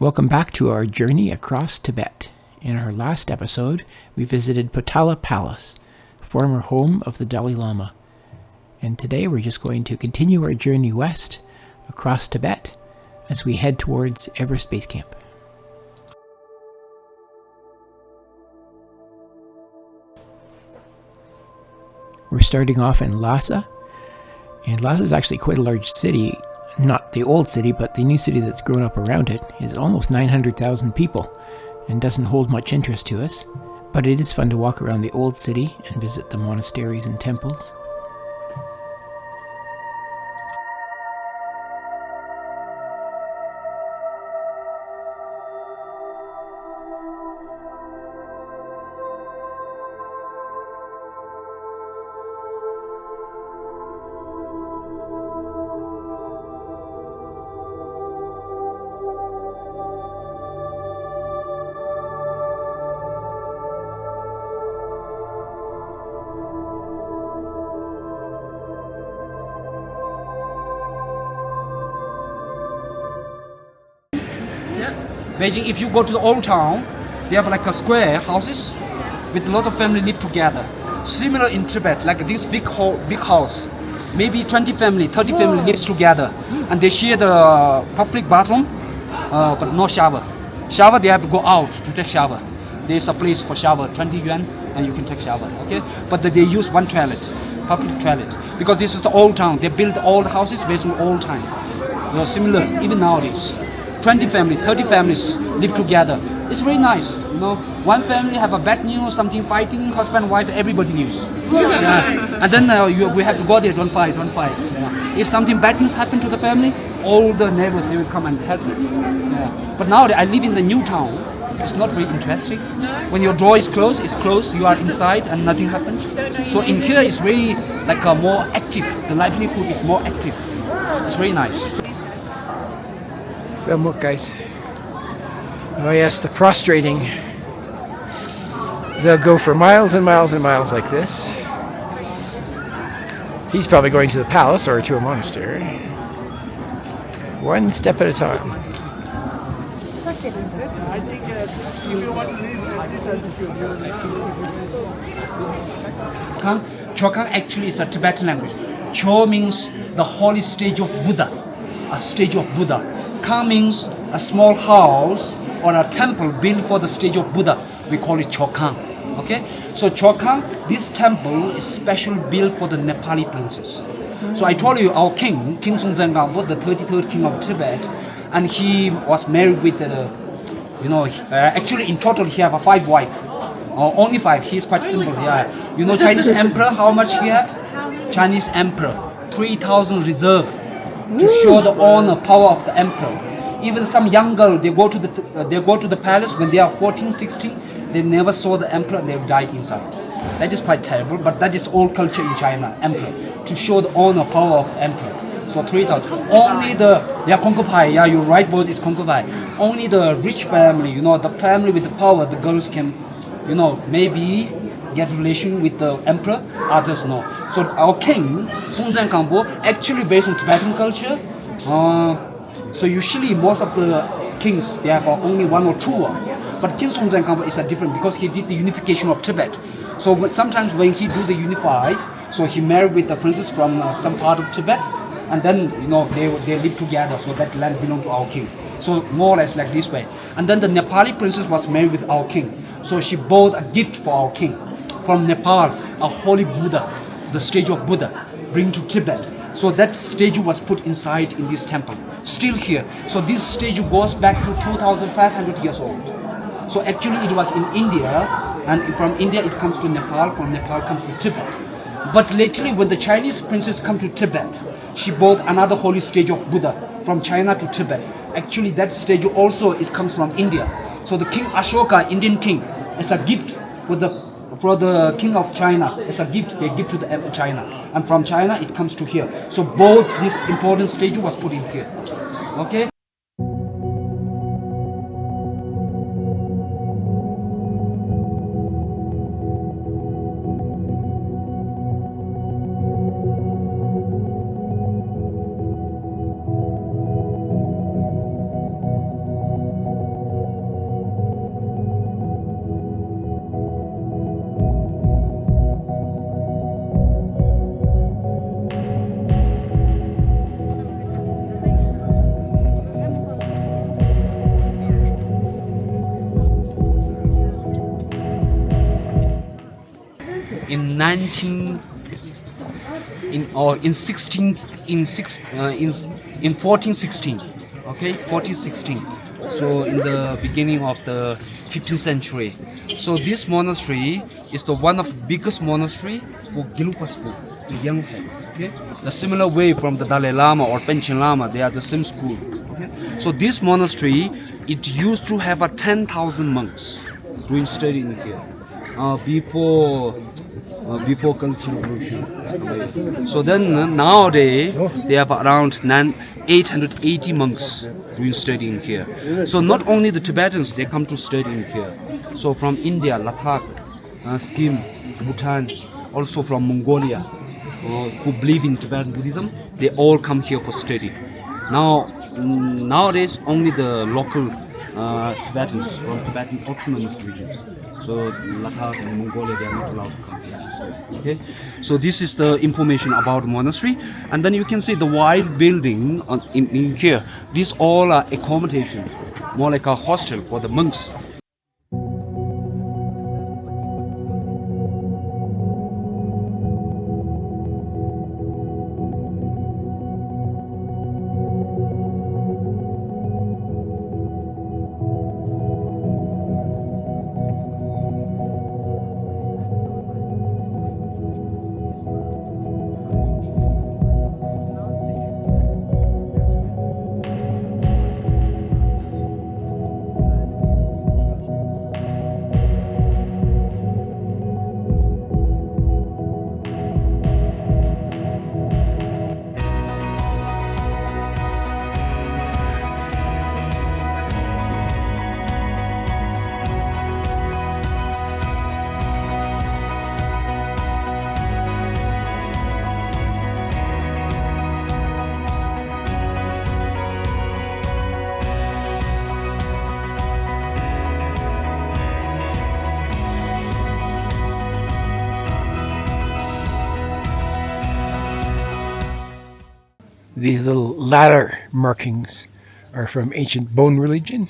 Welcome back to our journey across Tibet. In our last episode, we visited Potala Palace, former home of the Dalai Lama. And today we're just going to continue our journey west across Tibet as we head towards Everest Base Camp. We're starting off in Lhasa, and Lhasa is actually quite a large city. Not the old city, but the new city that's grown up around it is almost 900,000 people and doesn't hold much interest to us. But it is fun to walk around the old city and visit the monasteries and temples. Beijing, if you go to the old town, they have like a square houses with lots of family live together. Similar in Tibet, like this big house, maybe 20 family, 30 family lives together, and they share the public bathroom, but no shower. Shower, they have to go out to take shower. There's a place for shower, 20 yuan, and you can take shower. Okay, but they use one toilet, public toilet, because this is the old town. They built all the houses based on old time. Similar even nowadays. 20 families, 30 families live together. It's very nice, you know. One family have a bad news, something fighting, husband, wife, everybody news. Yeah. And then we have to go there, don't fight. Yeah. If something bad things happen to the family, all the neighbors, they will come and help you. Yeah. But now I live in the new town. It's not very interesting. When your door is closed, you are inside and nothing happens. So in here it's very like more active. The livelihood is more active. It's very nice. Film, look guys. Oh yes, the prostrating. They'll go for miles and miles and miles like this. He's probably going to the palace or to a monastery. One step at a time. Jokhang actually is a Tibetan language. Cho means the holy stage of Buddha, a stage of Buddha. Khang means a small house or a temple built for the stage of Buddha. We call it Jokhang. Okay? So Jokhang, this temple is specially built for the Nepali princes. So I told you our king, King Songtsen Gampo, the 33rd king of Tibet, and he was married with, actually in total he have 5 wives. Only 5. He's quite simple. Yeah. You know Chinese emperor, how much he have? Chinese emperor, 3,000 reserve. To show the honor, power of the emperor. Even some young girl, they go to the palace when they are 14, 16. They never saw the emperor. They died inside. That is quite terrible, but that is old culture in China. Emperor, to show the honor, power of the emperor. So 3,000. Only concubine. Yeah, you're right, boss. It's concubine. Only the rich family, the family with the power, the girls can, maybe get relation with the emperor, others no. So our king, Songtsen Gampo, actually based on Tibetan culture, so usually most of the kings, they have only 1 or 2. But King Songtsen Gampo is different because he did the unification of Tibet. So sometimes when he do the unified, so he married with the princess from some part of Tibet, and then they live together, so that land belonged to our king. So more or less like this way. And then the Nepali princess was married with our king. So she bought a gift for our king. From Nepal, a holy Buddha, the statue of Buddha, bring to Tibet. So that statue was put inside in this temple, still here. So this statue goes back to 2,500 years old. So actually it was in India, and from India it comes to Nepal, from Nepal comes to Tibet. But lately when the Chinese princess come to Tibet, she bought another holy statue of Buddha from China to Tibet. Actually that statue also comes from India. So the King Ashoka, Indian king, as a gift for the king of China, as a gift they give to the China, and from China it comes to here. So both this important statue was put in here. Okay. in 19 in or in 16 in 6 in 1416. Okay, 1416. So in the beginning of the 15th century. So this monastery is the one of the biggest monastery for Gelugpa school in Yanghe. Okay, the similar way from the Dalai Lama or Panchen Lama, they are the same school. Okay, so this monastery, it used to have 10,000 monks doing studying here before Cultural Revolution. So then nowadays they have around 880 monks doing studying here. So not only the Tibetans, they come to studying here. So from India, Ladakh, Sikkim, Bhutan, also from Mongolia, who believe in Tibetan Buddhism, they all come here for study. Nowadays, only the local Tibetans from Tibetan autonomous regions. So Ladakh and Mongolia, they are not allowed to come here to study. Okay, so this is the information about the monastery, and then you can see the wide building in here. These all are accommodation, more like a hostel for the monks. These little ladder markings are from ancient bone religion,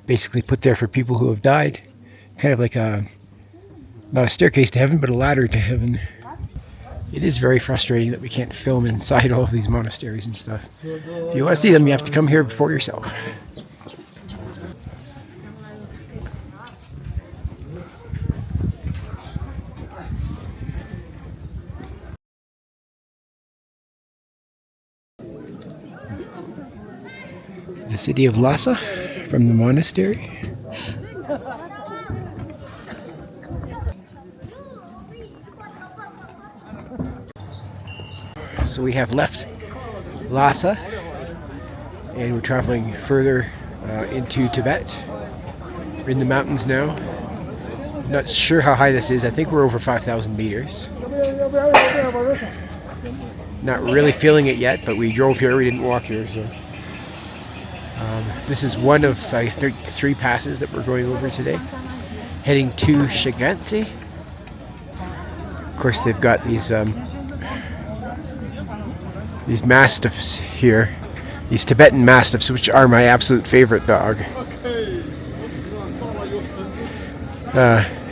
basically put there for people who have died. Kind of like not a staircase to heaven, but a ladder to heaven. It is very frustrating that we can't film inside all of these monasteries and stuff. If you want to see them, you have to come here for yourself. The city of Lhasa from the monastery. So we have left Lhasa and we're traveling further into Tibet. We're in the mountains now. I'm not sure how high this is. I think we're over 5,000 meters. Not really feeling it yet, but we drove here, we didn't walk here. So this is one of I think 3 passes that we're going over today. Heading to Shigatse. Of course, they've got these mastiffs here, these Tibetan mastiffs, which are my absolute favorite dog.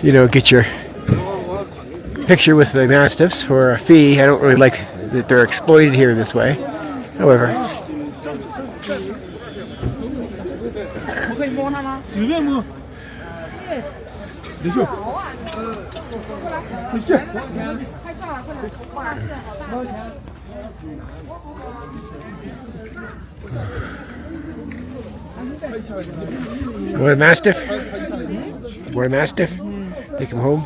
You know, get your picture with the mastiffs for a fee. I don't really like that they're exploited here this way. However, you want a mastiff? You want a mastiff? Take him home.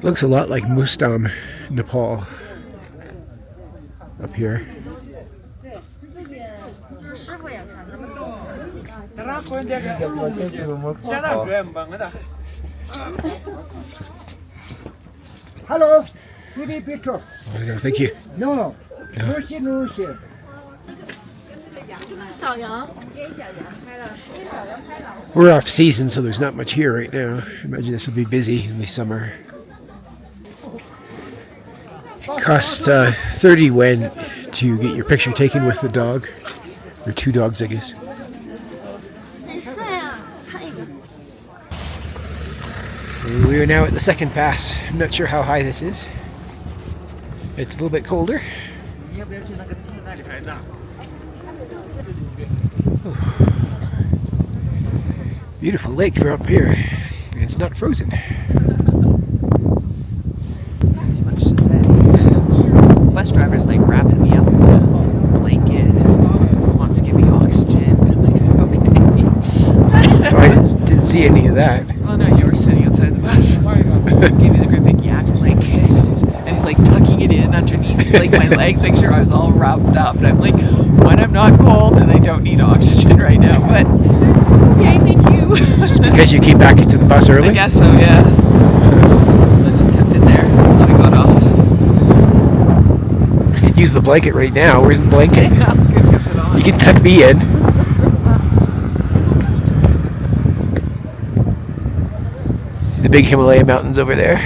Looks a lot like Mustam, Nepal, up here. Hello, pretty picture. Oh, no, thank you. No, no shit, no shit. We're off season, so there's not much here right now. I imagine this will be busy in the summer. cost 30 Wen to get your picture taken with the dog. Or 2 dogs, I guess. So we are now at the second pass. I'm not sure how high this is. It's a little bit colder. Beautiful lake from up here. It's not frozen. Not much to say. Bus driver's like wrapping me up in a blanket, wants to give me oxygen. I'm like, okay. So I didn't see any of that. Well, no, you were sitting outside the bus. Gave me the great big yak blanket, and he's like tucking it in underneath like my legs, make sure I was all wrapped up. And I'm like, when I'm not cold and I don't need oxygen right now, but okay, thank you. Just because you came back into the bus early? I guess so, yeah. So I just kept it there until I got off. You could use the blanket right now. Where's the blanket? I could have kept it on. You can tuck me in. See the big Himalaya mountains over there?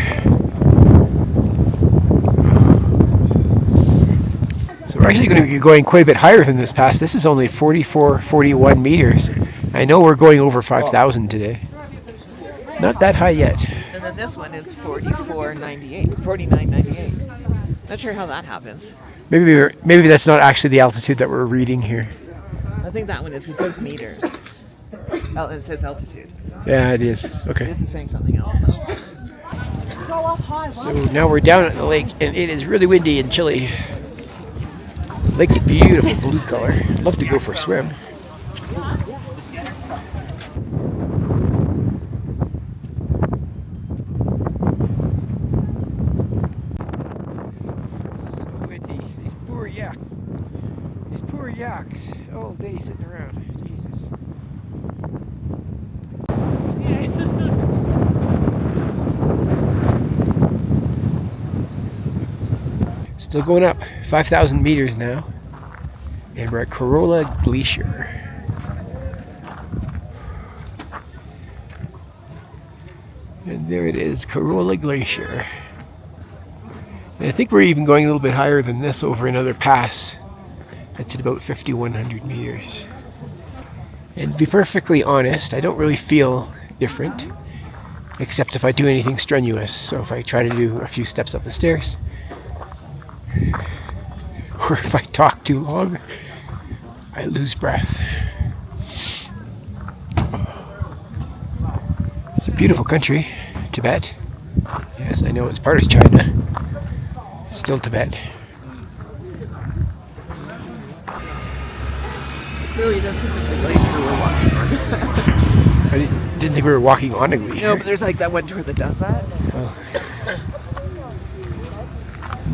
So we're actually going to be going quite a bit higher than this pass. This is only 41 meters. I know we're going over 5,000 today. Not that high yet. And then this one is 49.98. Not sure how that happens. Maybe that's not actually the altitude that we're reading here. I think that one is because it says meters. It says altitude. Yeah, it is. Okay. This is saying something else. So now we're down at the lake, and it is really windy and chilly. The lake's a beautiful blue color. I'd love to go for a swim. So windy. These poor yaks all day sitting around. Jesus. Still going up, 5,000 meters now, and we're at Karo La Glacier. And there it is, Karo La Glacier. And I think we're even going a little bit higher than this over another pass. That's at about 5,100 meters. And to be perfectly honest, I don't really feel different, except if I do anything strenuous. So if I try to do a few steps up the stairs, or if I talk too long, I lose breath. It's a beautiful country, Tibet. Yes, I know it's part of China. Still Tibet. Really, this isn't the glacier we're walking on. I didn't think we were walking on a glacier. No, but there's like that one tour that does that. Oh.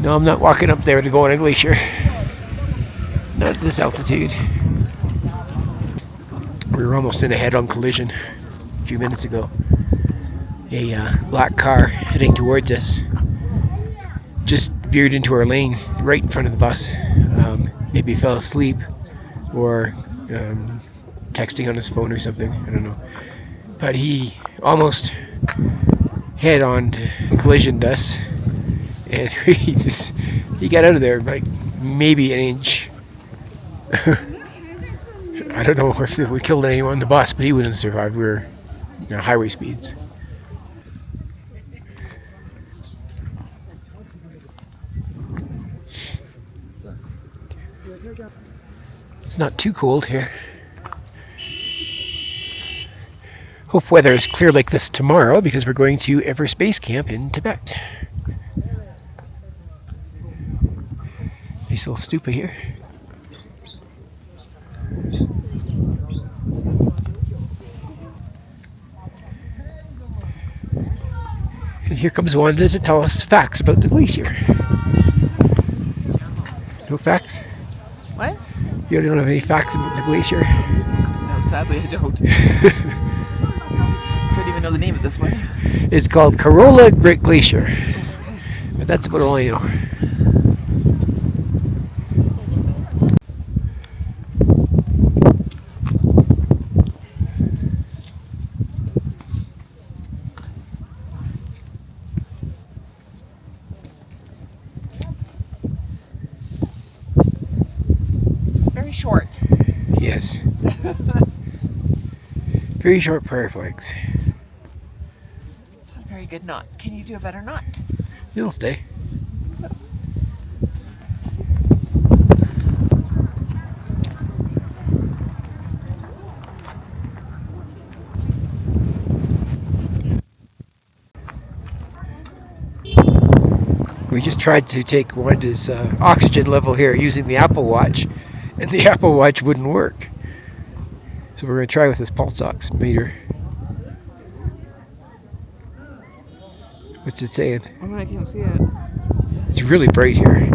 No, I'm not walking up there to go on a glacier. Not at this altitude. We were almost in a head-on collision a few minutes ago. A black car heading towards us just veered into our lane right in front of the bus. Maybe fell asleep or texting on his phone or something. I don't know. But he almost head-on collisioned us. And he got out of there like maybe an inch. I don't know if we killed anyone on the bus, but he wouldn't have survived. We were highway speeds. It's not too cold here. Hope weather is clear like this tomorrow because we're going to Everest Base Camp in Tibet. Nice little stupa here. And here comes Wanda to tell us facts about the glacier. No facts? What? You don't have any facts about the glacier? No, sadly I don't. Don't even know the name of this one. It's called Karo La Glacier. But that's about all I know. 3 short prayer flags. It's not a very good knot. Can you do a better knot? It'll stay. So. We just tried to take Wanda's oxygen level here using the Apple Watch, and the Apple Watch wouldn't work. So we're going to try with this pulse oximeter. What's it saying? Oh, I can't see it. It's really bright here.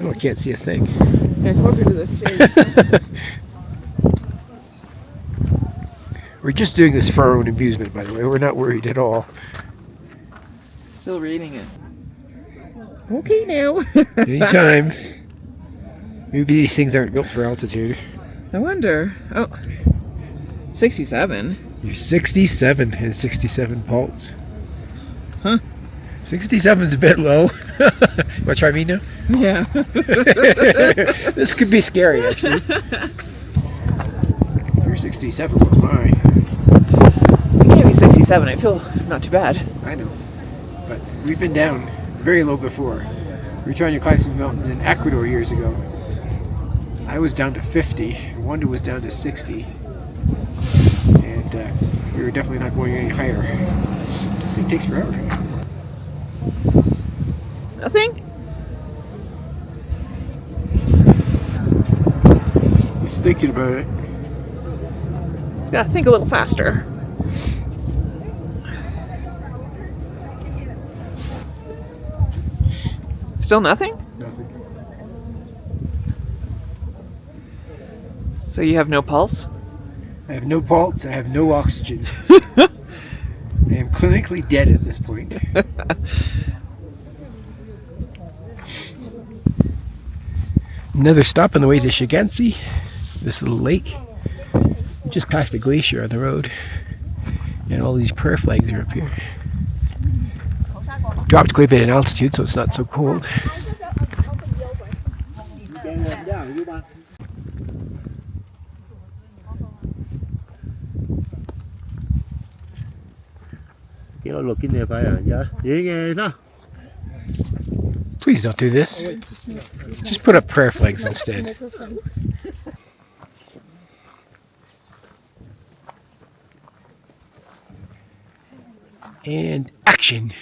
Oh, I can't see a thing. Yeah, come over to this shade. We're just doing this for our own amusement, by the way. We're not worried at all. Still reading it. Okay now. Anytime. Maybe these things aren't built for altitude. I wonder. Oh, 67. You're 67 and 67 pulse. Huh? 67's a bit low. Want to try me now? Yeah. This could be scary, actually. If you're 67, what am I? You can't be 67. I feel not too bad. I know. But we've been down very low before. We were trying to climb some mountains in Ecuador years ago. I was down to 50. Wanda was down to 60. And we were definitely not going any higher. This thing takes forever. Nothing? He's thinking about it. It's got to think a little faster. Still nothing? Nothing. So you have no pulse? I have no pulse. I have no oxygen. I am clinically dead at this point. Another stop on the way to Shigatse, this little lake. We just passed a glacier on the road, and all these prayer flags are up here. Dropped quite a bit in altitude, so it's not so cold. Please don't do this. Just put up prayer flags instead. And action.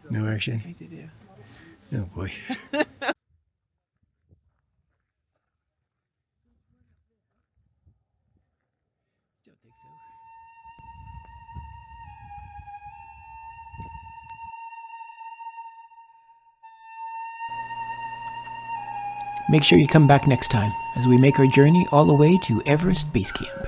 No action. Oh boy. Make sure you come back next time as we make our journey all the way to Everest Base Camp.